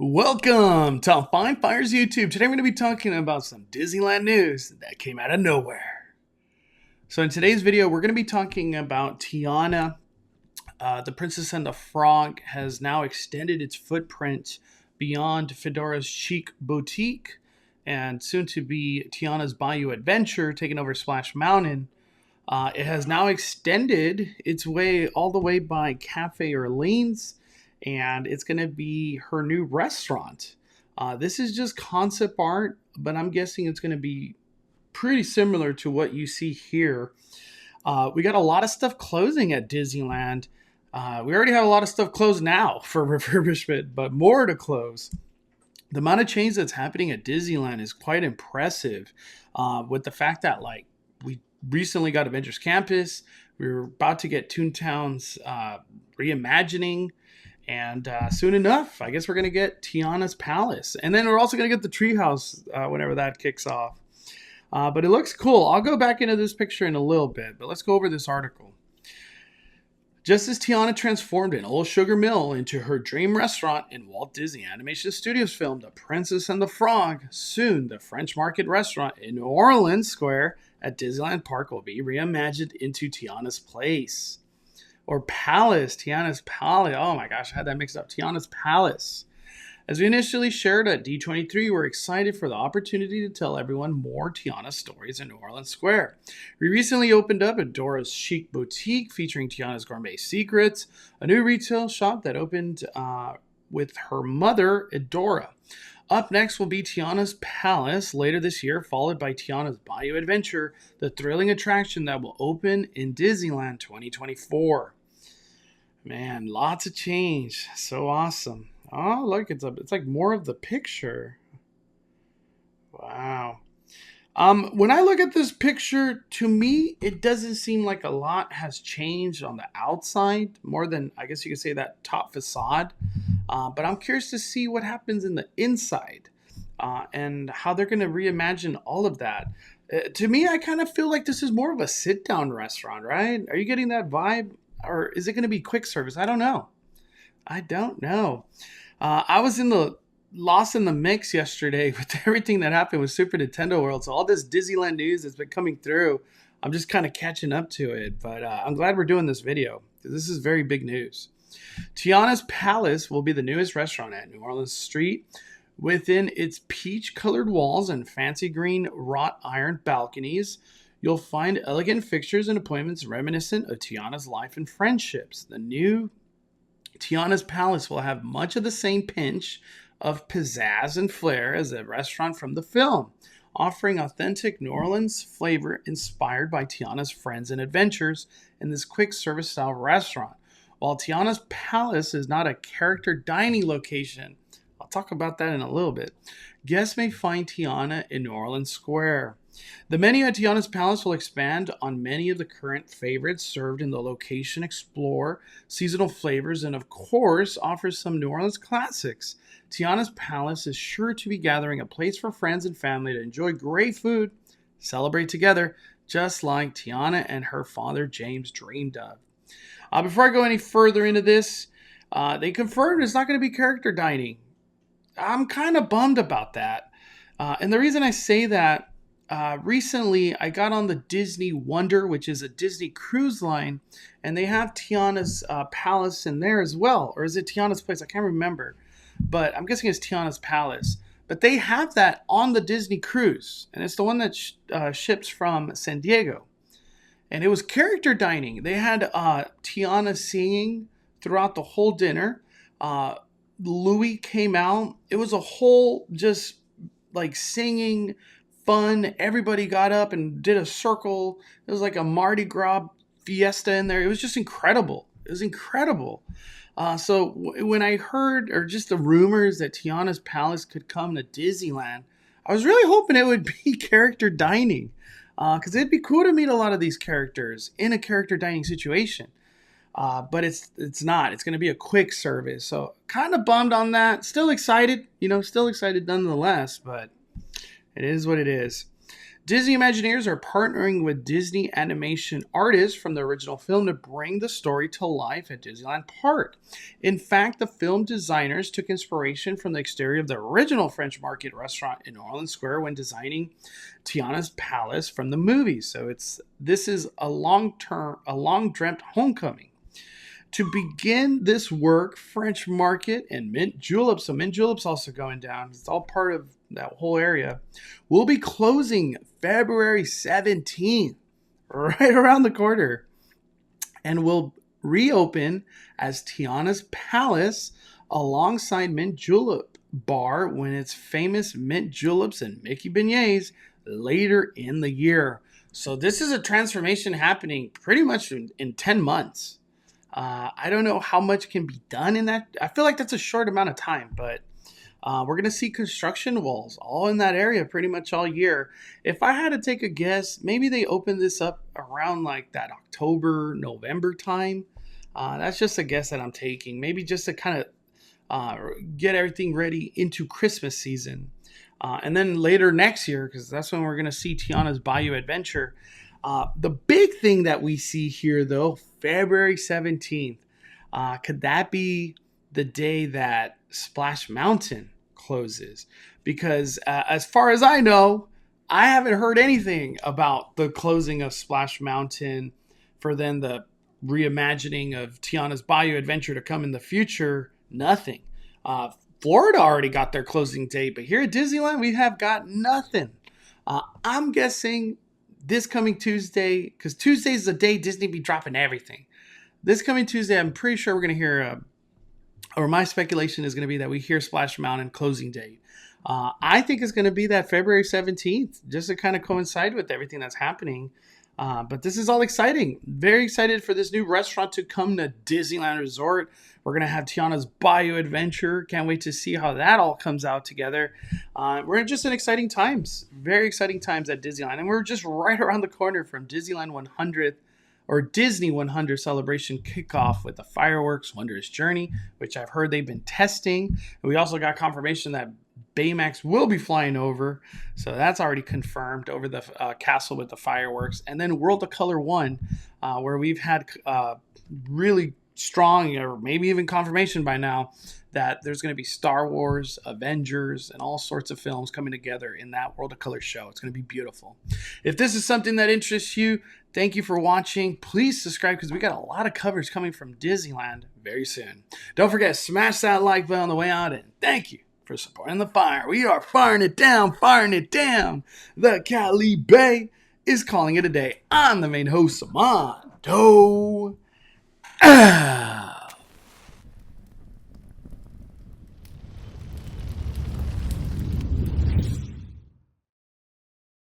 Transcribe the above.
Welcome to Fine Fires YouTube. Today we're going to be talking about some Disneyland news that came out of nowhere. So in today's video, we're going to be talking about Tiana. The Princess and the Frog has now extended its footprint beyond Fedora's chic boutique and soon to be Tiana's Bayou Adventure, taking over Splash Mountain. It has now extended its way all the way by Cafe Orleans, and it's going to be her new restaurant. This is just concept art, but I'm guessing it's going to be pretty similar to what you see here. We got a lot of stuff closing at Disneyland. We already have a lot of stuff closed now for refurbishment, but more to close. The amount of change that's happening at Disneyland is quite impressive, with the fact that we recently got Avengers Campus. We were about to get Toontown's reimagining. And soon enough, I guess we're going to get Tiana's Palace. And then we're also going to get the Treehouse whenever that kicks off. But it looks cool. I'll go back into this picture in a little bit, but let's go over this article. Just as Tiana transformed an old sugar mill into her dream restaurant in Walt Disney Animation Studios film The Princess and the Frog, soon the French Market restaurant in New Orleans Square at Disneyland Park will be reimagined into Tiana's Place. Or Palace, Tiana's Palace. Oh my gosh, I had that mixed up. Tiana's Palace. As we initially shared at D23, we're excited for the opportunity to tell everyone more Tiana stories in New Orleans Square. We recently opened up Adora's Chic Boutique featuring Tiana's Gourmet Secrets, a new retail shop that opened with her mother, Adora. Up next will be Tiana's Palace later this year, followed by Tiana's Bayou Adventure, the thrilling attraction that will open in Disneyland 2024. Man, lots of change. So awesome. Oh, look, it's like more of the picture. Wow. When I look at this picture, to me, it doesn't seem like a lot has changed on the outside, more than, I guess you could say, that top facade. But I'm curious to see what happens in the inside and how they're going to reimagine all of that. To me, I kind of feel like this is more of a sit-down restaurant, right? Are you getting that vibe? Or is it going to be quick service? I don't know. I was lost in the mix yesterday with everything that happened with Super Nintendo World. So all this Disneyland news that's been coming through, I'm just kind of catching up to it. But I'm glad we're doing this video because this is very big news. Tiana's Palace will be the newest restaurant at New Orleans Street. Within its peach-colored walls and fancy green wrought iron balconies, you'll find elegant fixtures and appointments reminiscent of Tiana's life and friendships. The new Tiana's Palace will have much of the same pinch of pizzazz and flair as the restaurant from the film, offering authentic New Orleans flavor inspired by Tiana's friends and adventures in this quick service style restaurant. While Tiana's Palace is not a character dining location, I'll talk about that in a little bit, guests may find Tiana in New Orleans Square. The menu at Tiana's Palace will expand on many of the current favorites served in the location, explore seasonal flavors, and of course, offer some New Orleans classics. Tiana's Palace is sure to be gathering a place for friends and family to enjoy great food, celebrate together, just like Tiana and her father James dreamed of. Before I go any further into this, they confirmed it's not going to be character dining. I'm kind of bummed about that. And the reason I say that, recently I got on the Disney Wonder, which is a Disney cruise line, and they have Tiana's Palace in there as well. Or is it Tiana's Place? I can't remember. But I'm guessing it's Tiana's Palace. But they have that on the Disney cruise. And it's the one that ships from San Diego. And it was character dining. They had Tiana singing throughout the whole dinner. Louis came out. It was a whole just like singing fun. Everybody got up and did a circle. It was like a Mardi Gras fiesta in there. It was just incredible. It was incredible. So when I heard, or just the rumors that Tiana's Palace could come to Disneyland, I was really hoping it would be character dining. Because it'd be cool to meet a lot of these characters in a character dining situation. But it's not. It's going to be a quick service. So kind of bummed on that. Still excited, still excited nonetheless, but it is what it is. Disney Imagineers are partnering with Disney animation artists from the original film to bring the story to life at Disneyland Park. In fact, the film designers took inspiration from the exterior of the original French Market restaurant in Orleans Square when designing Tiana's palace from the movie. So this is a long dreamt homecoming. To begin this work, French Market and Mint Juleps, so Mint Juleps also going down, it's all part of that whole area, will be closing February 17th, right around the corner, and will reopen as Tiana's Palace alongside Mint Julep Bar when it's famous mint juleps and Mickey beignets later in the year. So this is a transformation happening pretty much in 10 months. I don't know how much can be done in that. I feel like that's a short amount of time, but we're going to see construction walls all in that area pretty much all year. If I had to take a guess, maybe they open this up around like that October, November time. That's just a guess that I'm taking. Maybe just to kind of get everything ready into Christmas season. And then later next year, because that's when we're going to see Tiana's Bayou Adventure. The big thing that we see here, though, February 17th, could that be the day that Splash Mountain closes? Because as far as I know, I haven't heard anything about the closing of Splash Mountain for then the reimagining of Tiana's Bayou Adventure to come in the future. Nothing. Florida already got their closing date, but here at Disneyland, we have got nothing. I'm guessing this coming Tuesday, because Tuesday is the day Disney be dropping everything. This coming Tuesday, I'm pretty sure we're going to hear, or my speculation is going to be that we hear Splash Mountain closing date. I think it's going to be that February 17th, just to kind of coincide with everything that's happening. But this is all exciting. Very excited for this new restaurant to come to Disneyland Resort. We're going to have Tiana's Bayou Adventure. Can't wait to see how that all comes out together. We're just in exciting times. Very exciting times at Disneyland. And we're just right around the corner from Disneyland 100th or Disney 100 celebration kickoff with the fireworks Wondrous Journey, which I've heard they've been testing. And we also got confirmation that Baymax will be flying over, so that's already confirmed over the castle with the fireworks. And then World of Color 1, where we've had really strong, or maybe even confirmation by now, that there's going to be Star Wars, Avengers, and all sorts of films coming together in that World of Color show. It's going to be beautiful. If this is something that interests you, thank you for watching. Please subscribe, because we got a lot of coverage coming from Disneyland very soon. Don't forget, smash that like button on the way out, and thank you for supporting the fire. We are firing it down, firing it down. The Cali Bay is calling it a day. I'm the main host, Samando.